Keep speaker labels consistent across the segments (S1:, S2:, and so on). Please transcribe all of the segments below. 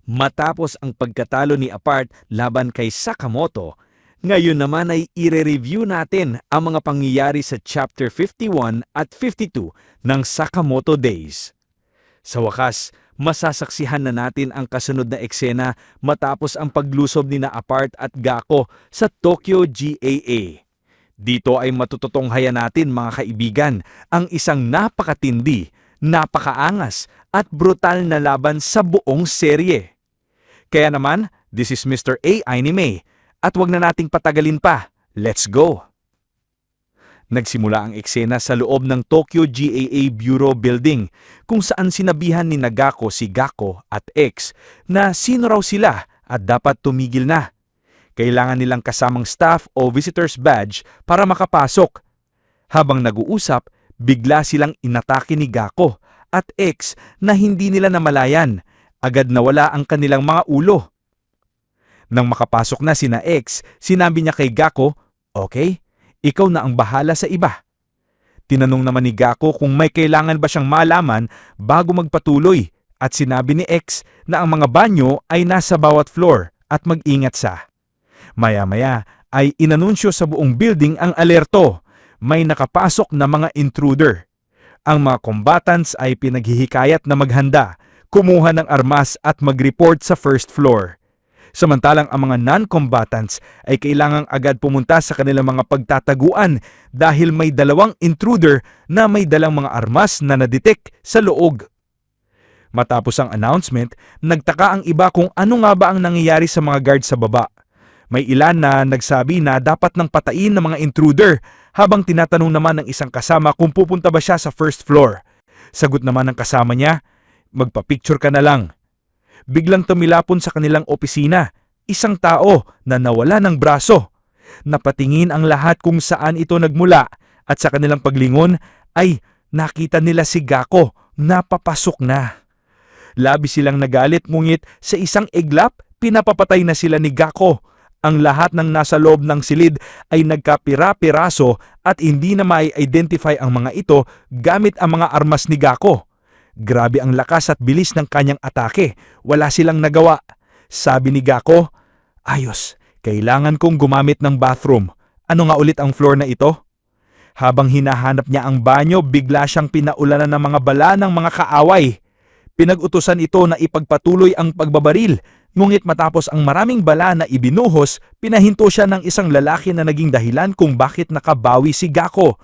S1: Matapos ang pagkatalo ni Apart laban kay Sakamoto, ngayon naman ay ire-review natin ang mga pangyayari sa Chapter 51 at 52 ng Sakamoto Days. Sa wakas, masasaksihan na natin ang kasunod na eksena matapos ang paglusob ni na Apart at Gakko sa Tokyo GAA. Dito ay matututunghayan natin mga kaibigan ang isang napakatindi, napakaangas at brutal na laban sa buong serye. Kaya naman, this is Mr. A. Anime at wag na nating patagalin pa. Let's go! Nagsimula ang eksena sa loob ng Tokyo GAA Bureau Building kung saan sinabihan ni Nagako si Gakko at X na sino raw sila at dapat tumigil na. Kailangan nilang kasamang staff o visitor's badge para makapasok. Habang nag-uusap, bigla silang inatake ni Gakko at X na hindi nila namalayan. Agad nawala ang kanilang mga ulo. Nang makapasok na sina X, sinabi niya kay Gakko, "Okay, ikaw na ang bahala sa iba." Tinanong naman ni Gakko kung may kailangan ba siyang malaman bago magpatuloy at sinabi ni X na ang mga banyo ay nasa bawat floor at mag-ingat sa. Maya-maya ay inanunsyo sa buong building ang alerto. May nakapasok na mga intruder. Ang mga combatants ay pinaghihikayat na maghanda, kumuha ng armas at mag-report sa first floor. Samantalang ang mga non-combatants ay kailangang agad pumunta sa kanilang mga pagtataguan dahil may dalawang intruder na may dalang mga armas na nadetect sa loob. Matapos ang announcement, nagtaka ang iba kung ano nga ba ang nangyayari sa mga guard sa baba. May ilan na nagsabi na dapat nang patayin ng mga intruder habang tinatanong naman ng isang kasama kung pupunta ba siya sa first floor. Sagot naman ng kasama niya, "Magpa-picture ka na lang." Biglang tumilapon sa kanilang opisina, isang tao na nawala ng braso. Napatingin ang lahat kung saan ito nagmula at sa kanilang paglingon ay nakita nila si Gakko na papasok na. Labis silang nagalit ngunit sa isang iglap, pinapapatay na sila ni Gakko. Ang lahat ng nasa loob ng silid ay nagkapira-piraso at hindi na mai-identify ang mga ito gamit ang mga armas ni Gakko. Grabe ang lakas at bilis ng kanyang atake. Wala silang nagawa. Sabi ni Gakko, "Ayos, kailangan kong gumamit ng bathroom. Ano nga ulit ang floor na ito?" Habang hinahanap niya ang banyo, bigla siyang pinaulanan ng mga bala ng mga kaaway. Pinag-utusan ito na ipagpatuloy ang pagbabaril. Ngunit matapos ang maraming bala na ibinuhos, pinahinto siya ng isang lalaki na naging dahilan kung bakit nakabawi si Gakko.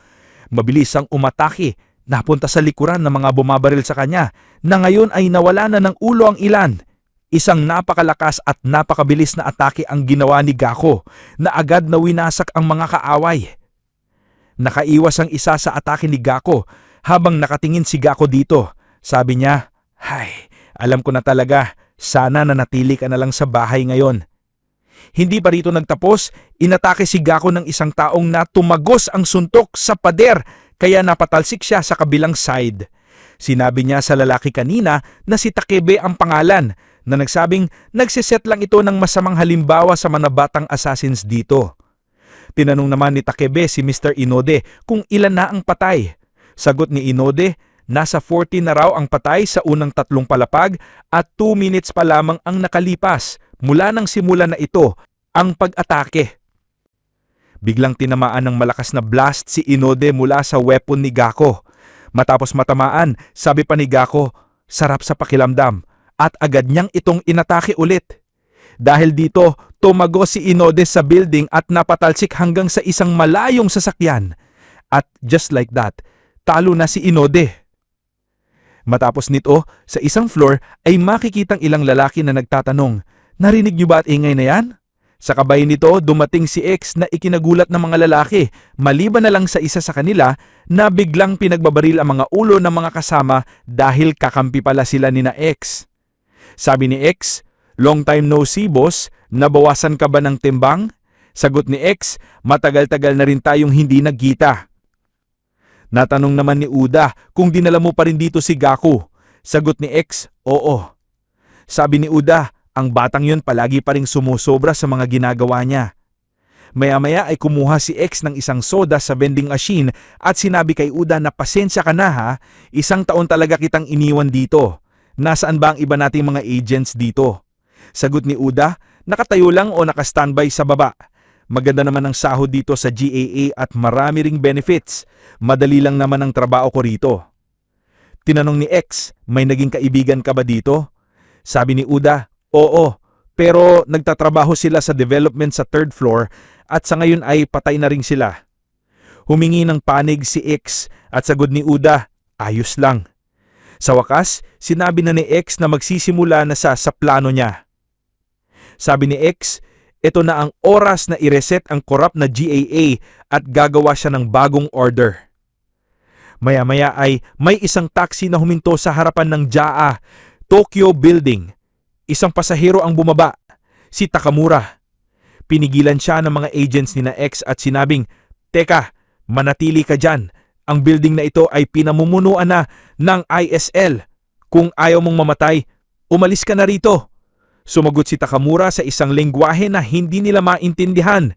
S1: Mabilis ang umatake. Napunta sa likuran ng mga bumabaril sa kanya na ngayon ay nawala na ng ulo ang ilan. Isang napakalakas at napakabilis na atake ang ginawa ni Gakko na agad na winasak ang mga kaaway. Nakaiwas ang isa sa atake ni Gakko habang nakatingin si Gakko dito. Sabi niya, "Hay, alam ko na talaga, sana nanatili ka na lang sa bahay ngayon." Hindi pa rito nagtapos, inatake si Gakko ng isang taong na tumagos ang suntok sa pader kaya napatalsik siya sa kabilang side. Sinabi niya sa lalaki kanina na si Takebe ang pangalan na nagsabing nagsiset lang ito ng masamang halimbawa sa mga batang assassins dito. Tinanong naman ni Takebe si Mr. Inode kung ilan na ang patay. Sagot ni Inode, nasa 40 na raw ang patay sa unang 3 palapag at 2 minutes pa lamang ang nakalipas mula nang simula na ito ang pag-atake. Biglang tinamaan ng malakas na blast si Inode mula sa weapon ni Gakko. Matapos matamaan, sabi pa ni Gakko, "Sarap sa pakilamdam," at agad niyang itong inatake ulit. Dahil dito, tumago si Inode sa building at napatalsik hanggang sa isang malayong sasakyan. At just like that, talo na si Inode. Matapos nito, sa isang floor ay makikitang ilang lalaki na nagtatanong, "Narinig niyo ba at ingay na yan?" Sa kabay nito, dumating si X na ikinagulat ng mga lalaki, maliban na lang sa isa sa kanila na biglang pinagbabaril ang mga ulo ng mga kasama dahil kakampi pala sila ni na X. Sabi ni X, "Long time no see, boss. Nabawasan ka ba ng timbang?" Sagot ni X, "Matagal-tagal na rin tayong hindi nagkita." Natanong naman ni Uda kung dinala mo pa rin dito si Gakko. Sagot ni X, "Oo." Sabi ni Uda, ang batang yun palagi pa ring sumusobra sa mga ginagawa niya. Maya-maya ay kumuha si X ng isang soda sa vending machine at sinabi kay Uda na pasensya ka na ha, 1 taon talaga kitang iniwan dito. Nasaan ba ang iba nating mga agents dito? Sagot ni Uda, nakatayo lang o nakastandby sa baba. Maganda naman ang sahod dito sa GAA at marami ring benefits. Madali lang naman ang trabaho ko rito. Tinanong ni X, may naging kaibigan ka ba dito? Sabi ni Uda, oo, pero nagtatrabaho sila sa development sa 3rd floor at sa ngayon ay patay na rin sila. Humingi ng panig si X at sagot ni Uda, ayos lang. Sa wakas, sinabi na ni X na magsisimula na sa plano niya. Sabi ni X, ito na ang oras na i-reset ang korap na GAA at gagawa siya ng bagong order. Maya-maya ay may isang taxi na huminto sa harapan ng JAA, Tokyo Building. Isang pasahero ang bumaba, si Takamura. Pinigilan siya ng mga agents ni na X at sinabing, teka, manatili ka dyan. Ang building na ito ay pinamumunuan na ng ISL. Kung ayaw mong mamatay, umalis ka na rito. Sumagot si Takamura sa isang lengguwahe na hindi nila maintindihan.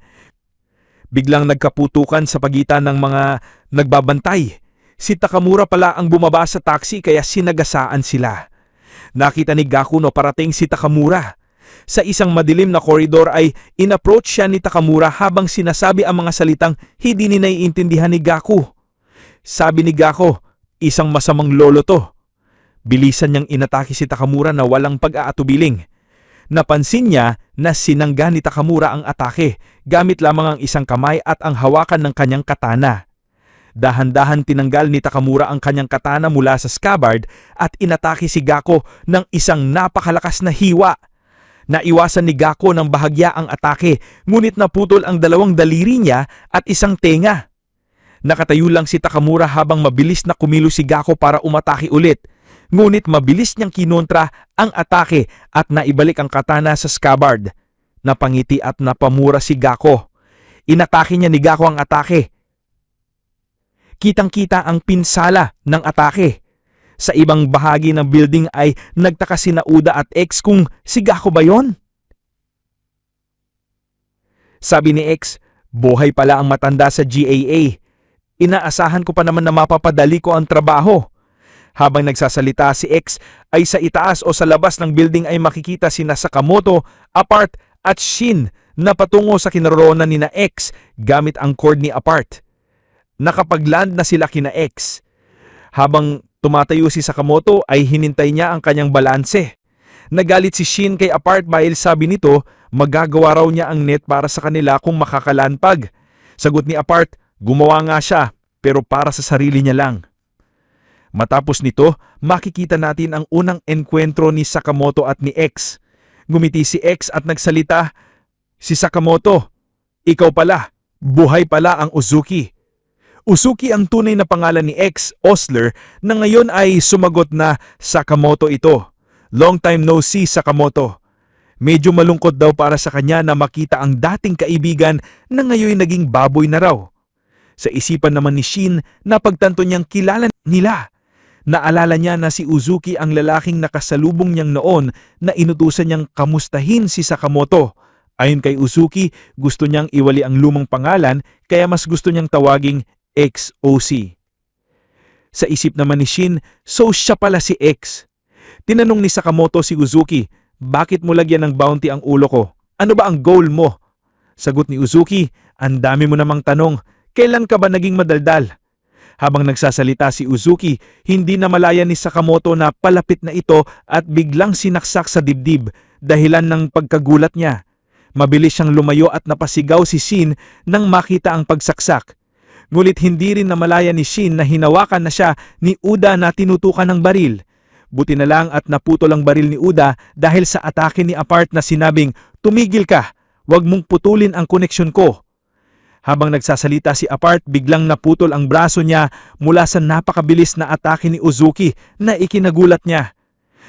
S1: Biglang nagkaputukan sa pagitan ng mga nagbabantay. Si Takamura pala ang bumaba sa taxi kaya sinagasaan sila. Nakita ni Gaku na parating si Takamura. Sa isang madilim na koridor ay in-approach siya ni Takamura habang sinasabi ang mga salitang hindi ni naiintindihan ni Gaku. Sabi ni Gaku, isang masamang lolo to. Bilisan niyang inatake si Takamura na walang pag-aatubiling. Napansin niya na sinangga ni Takamura ang atake gamit lamang ang isang kamay at ang hawakan ng kanyang katana. Dahan-dahan tinanggal ni Takamura ang kanyang katana mula sa scabbard at inatake si Gaku ng isang napakalakas na hiwa. Naiwasan ni Gaku ng bahagya ang atake ngunit naputol ang 2 daliri niya at isang tenga. Nakatayo lang si Takamura habang mabilis na kumilos si Gaku para umatake ulit. Ngunit mabilis niyang kinontra ang atake at naibalik ang katana sa scabbard. Napangiti at napamura si Gaku. Inatake niya ni Gaku ang atake. Kitang-kita ang pinsala ng atake. Sa ibang bahagi ng building ay nagtaka sina Uda at X kung si Gaku ba yon? Sabi ni X, buhay pala ang matanda sa GAA. Inaasahan ko pa naman na mapapadali ko ang trabaho. Habang nagsasalita si X ay sa itaas o sa labas ng building ay makikita sina Sakamoto, Apart at Shin na patungo sa kinaroroonan ni na X gamit ang cord ni Apart. Nakapag-land na sila kina X. Habang tumatayo si Sakamoto ay hinintay niya ang kanyang balanse. Nagalit si Shin kay Apart dahil sabi nito magagawa raw niya ang net para sa kanila kung makakalanpag. Sagot ni Apart, gumawa nga siya pero para sa sarili niya lang. Matapos nito, makikita natin ang unang enkwentro ni Sakamoto at ni X. Ngumiti si X at nagsalita, si Sakamoto, ikaw pala, buhay pala ang Uzuki. Uzuki ang tunay na pangalan ni X, Osler, na ngayon ay sumagot na Sakamoto ito. Long time no see, Sakamoto. Medyo malungkot daw para sa kanya na makita ang dating kaibigan na ngayon naging baboy na raw. Sa isipan naman ni Shin, napagtanto niyang kilala nila. Naalala niya na si Uzuki ang lalaking nakasalubong niyang noon na inutusan niyang kamustahin si Sakamoto. Ayon kay Uzuki, gusto niyang iwali ang lumang pangalan kaya mas gusto niyang tawaging XOC. Sa isip naman ni Shin, so siya pala si X. Tinanong ni Sakamoto si Uzuki, bakit mo lagyan ng bounty ang ulo ko? Ano ba ang goal mo? Sagot ni Uzuki, ang dami mo namang tanong, kailan ka ba naging madaldal? Habang nagsasalita si Uzuki, hindi na malaya ni Sakamoto na palapit na ito at biglang sinaksak sa dibdib dahilan ng pagkagulat niya. Mabilis siyang lumayo at napasigaw si Shin nang makita ang pagsaksak. Ngulit hindi rin na malaya ni Shin na hinawakan na siya ni Uda na tinutukan ng baril. Buti na lang at naputol ang baril ni Uda dahil sa atake ni Apart na sinabing, tumigil ka, wag mong putulin ang koneksyon ko. Habang nagsasalita si Apart, biglang naputol ang braso niya mula sa napakabilis na atake ni Uzuki na ikinagulat niya.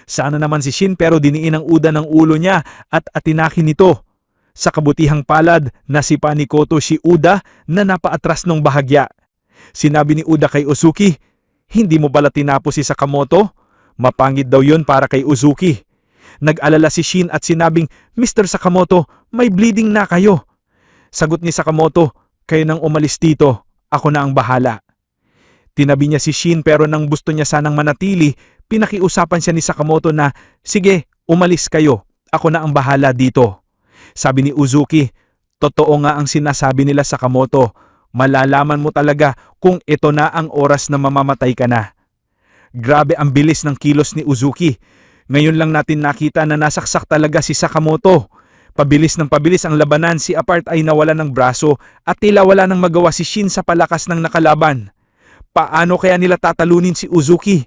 S1: Sana naman si Shin pero diniin ang Uda ng ulo niya at atinaki nito. Sa kabutihang palad, nasipa ni Koto si Uda na napaatras ng bahagya. Sinabi ni Uda kay Uzuki, hindi mo pala tinapos si Sakamoto? Mapangit daw yun para kay Uzuki. Nag-alala si Shin at sinabing, Mr. Sakamoto, may bleeding na kayo. Sagot ni Sakamoto, kayo nang umalis dito, ako na ang bahala. Tinabi niya si Shin pero nang gusto niya sanang manatili, pinakiusapan siya ni Sakamoto na, sige, umalis kayo,
S2: Ako na ang bahala dito. Sabi ni Uzuki, totoo nga ang sinasabi nila Sakamoto. Malalaman mo talaga kung ito na ang oras na mamamatay ka na. Grabe ang bilis ng kilos ni Uzuki. Ngayon lang natin nakita na nasaksak talaga si Sakamoto. Pabilis ng pabilis ang labanan, si Apart ay nawala ng braso at tila wala nang magawa si Shin sa palakas ng nakalaban. Paano kaya nila tatalunin si Uzuki?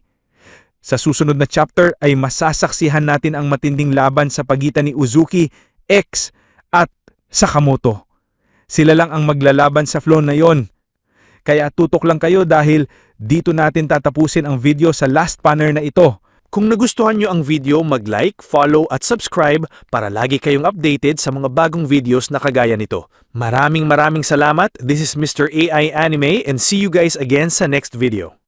S2: Sa susunod na chapter ay masasaksihan natin ang matinding laban sa pagitan ni Uzuki, X at Sakamoto. Sila lang ang maglalaban sa flow na yon. Kaya tutok lang kayo dahil dito natin tatapusin ang video sa last banner na ito.
S1: Kung nagustuhan nyo ang video, mag-like, follow at subscribe para lagi kayong updated sa mga bagong videos na kagaya nito. Maraming salamat. This is Mr. AI Anime and see you guys again sa next video.